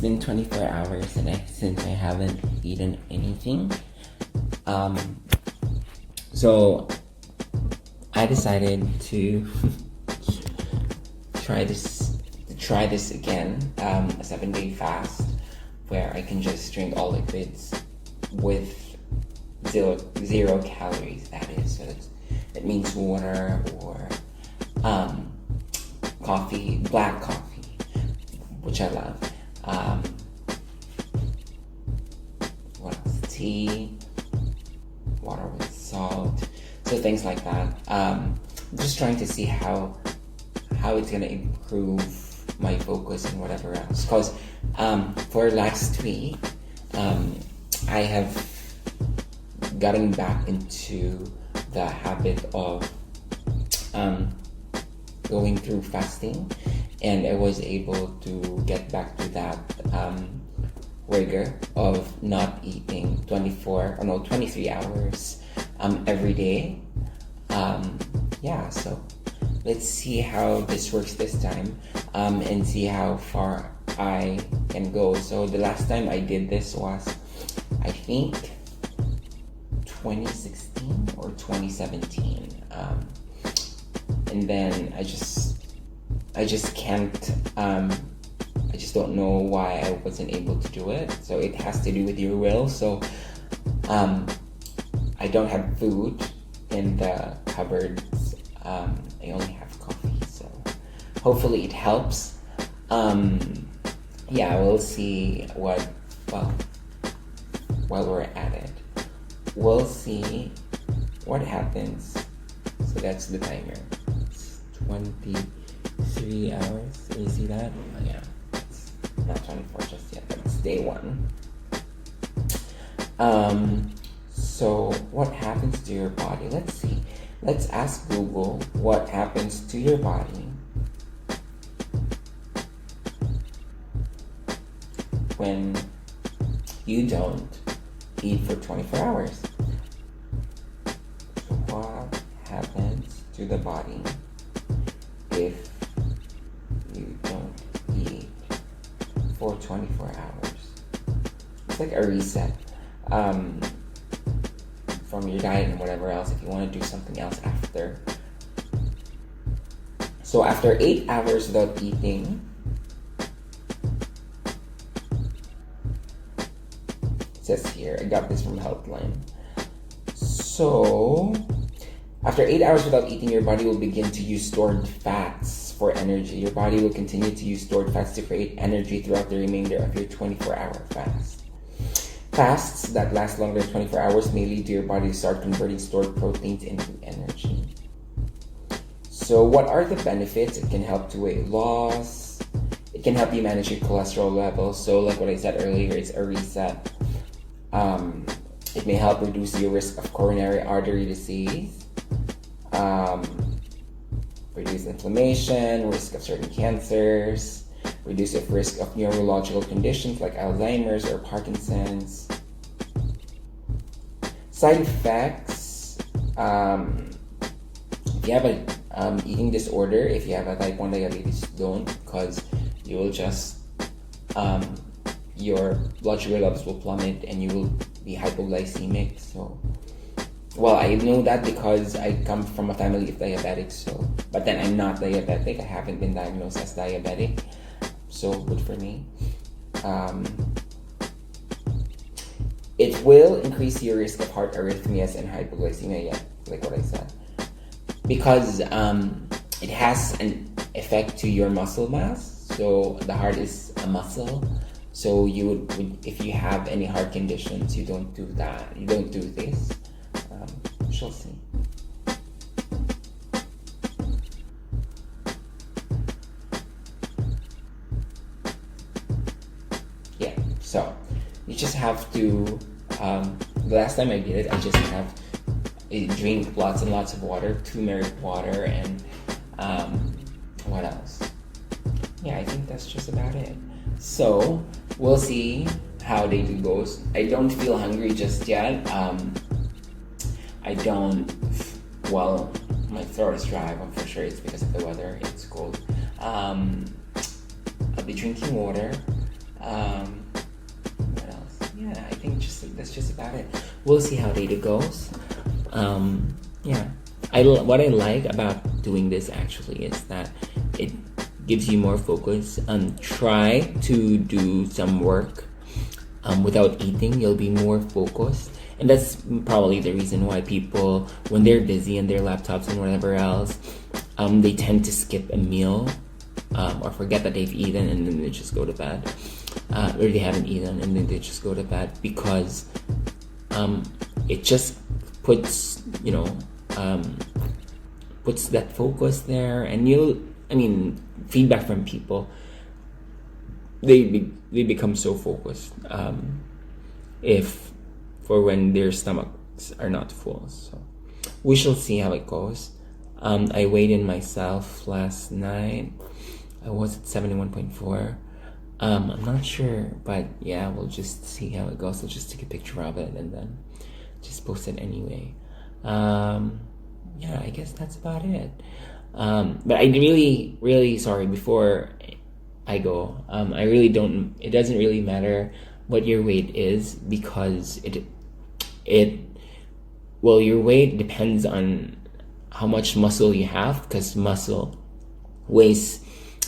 been 24 hours since I haven't eaten anything. So I decided to try this again, a 7-day fast where I can just drink all liquids with zero calories. That is, so that means water or coffee, black coffee, which I love. What else? Tea, water with salt, so things like that. I'm just trying to see how it's gonna improve my focus and whatever else. Because for last week, I have gotten back into the habit of going through fasting, and I was able to get back to that rigor of not eating 23 hours every day. So let's see how this works this time, and see how far I can go. So the last time I did this was, I think, 2016 or 2017, and then I just can't. I just don't know why I wasn't able to do it. So it has to do with your will. So I don't have food in the cupboards. I only have coffee. So hopefully it helps. We'll see while we're at it. We'll see what happens. So that's the timer. It's 23 hours. Can you see that? Oh, yeah. It's not 24 just yet, but it's day 1. So what happens to your body? Let's see. Let's ask Google what happens to your body when you don't eat for 24 hours. So what happens to the body if you don't eat for 24 hours? It's like a reset from your diet and whatever else, if you want to do something else after. So after 8 hours without eating, it says here, I got this from Healthline. So after 8 hours without eating, your body will begin to use stored fats for energy. Your body will continue to use stored fats to create energy throughout the remainder of your 24-hour fast. Fasts that last longer than 24 hours may lead to your body to start converting stored proteins into energy. So what are the benefits? It can help to weight loss. It can help you manage your cholesterol levels. So like what I said earlier, it's a reset. It may help reduce your risk of coronary artery disease, reduce inflammation, risk of certain cancers, reduce the risk of neurological conditions like Alzheimer's or Parkinson's. Side effects, if you have a eating disorder, if you have a type 1 diabetes, don't, because you will just, your blood sugar levels will plummet and you will be hypoglycemic. So, well, I know that because I come from a family of diabetics, so, but then I'm not diabetic. I haven't been diagnosed as diabetic. So good for me. It will increase your risk of heart arrhythmias and hypoglycemia, yeah, like what I said. Because it has an effect to your muscle mass. So the heart is a muscle. So you would, if you have any heart conditions, you don't do that. You don't do this. We shall see. So you just have to, the last time I did it, I just have drink lots and lots of water, turmeric water, and what else? Yeah, I think that's just about it. So we'll see how day 2 goes. I don't feel hungry just yet. My throat is dry, but for sure it's because of the weather. It's cold. I'll be drinking water. What else? Yeah, I think that's just about it. We'll see how data goes. Yeah, what I like about doing this actually is that it gives you more focus. Try to do some work without eating. You'll be more focused, and that's probably the reason why people, when they're busy on their laptops and whatever else, they tend to skip a meal, or forget that they've eaten and then they just go to bed, or they haven't eaten and then they just go to bed, because it just puts puts that focus there. And feedback from people, they become so focused if for when their stomachs are not full. So we shall see how it goes. I weighed in myself last night. I was at 71.4. I'm not sure, but yeah, we'll just see how it goes. I'll just take a picture of it and then just post it anyway. Yeah, I guess that's about it. But I really sorry, before I go, it doesn't really matter what your weight is, because your weight depends on how much muscle you have, because muscle weighs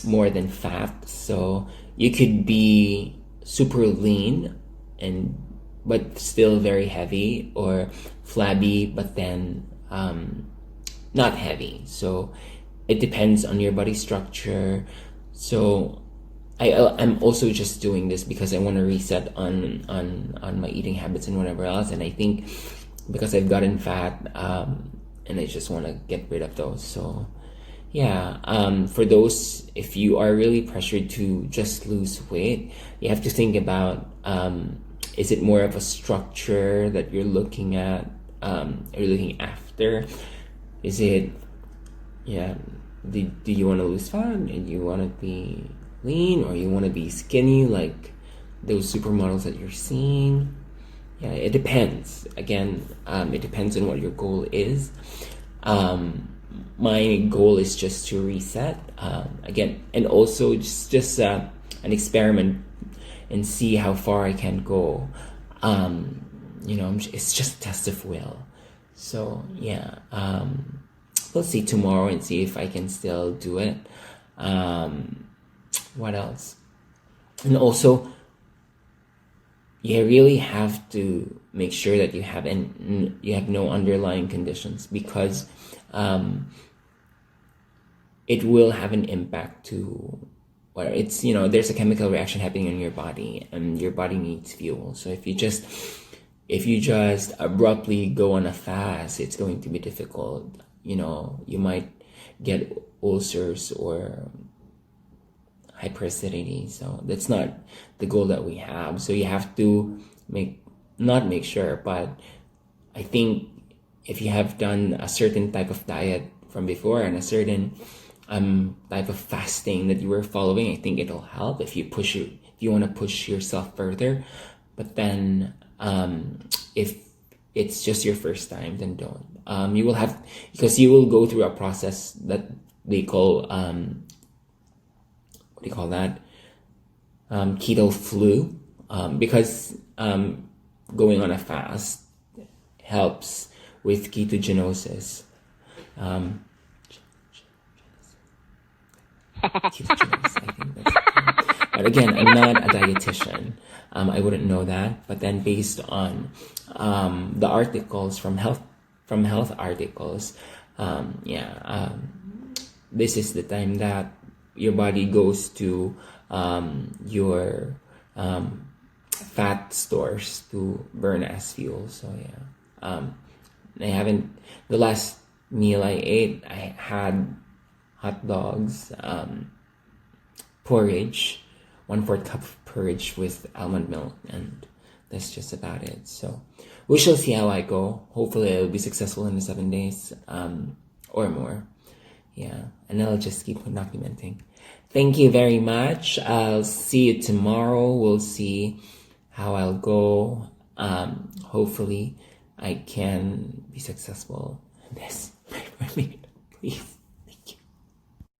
more than fat. So you could be super lean but still very heavy, or flabby but then not heavy. So it depends on your body structure. So I'm also just doing this because I want to reset on my eating habits and whatever else. And I think because I've gotten fat, and I just want to get rid of those. So yeah, for those, if you are really pressured to just lose weight, you have to think about, is it more of a structure that you're looking at, or looking after? Is it, do you want to lose fat, and you want to be lean, or you want to be skinny like those supermodels that you're seeing? Yeah, it depends. Again, it depends on what your goal is. My goal is just to reset, again, and also just an experiment and see how far I can go. It's just a test of will. So yeah, we'll see tomorrow and see if I can still do it. What else? And also, you really have to make sure that you have no underlying conditions, because it will have an impact to where it's, there's a chemical reaction happening in your body, and your body needs fuel. So if you just abruptly go on a fast, it's going to be difficult. You might get ulcers or hyperacidity. So that's not the goal that we have. So you have to but I think if you have done a certain type of diet from before and a certain type of fasting that you were following, I think it'll help if you want to push yourself further. But then if it's just your first time, then don't. Because you will go through a process that they call what do you call that? Keto flu, because going on a fast helps with ketogenesis. Ketogenesis, I think that's it. But again, I'm not a dietitian. I wouldn't know that. But then, based on the articles from health articles, this is the time that your body goes to your fat stores to burn as fuel. So the last meal I ate, I had hot dogs, porridge, 1/4 cup of porridge with almond milk, and that's just about it. So we shall see how I go. Hopefully I'll be successful in the 7 days, or more. Yeah, and I'll just keep documenting. Thank you very much. I'll see you tomorrow. We'll see how I'll go. Hopefully I can be successful in this. Pray for me, please.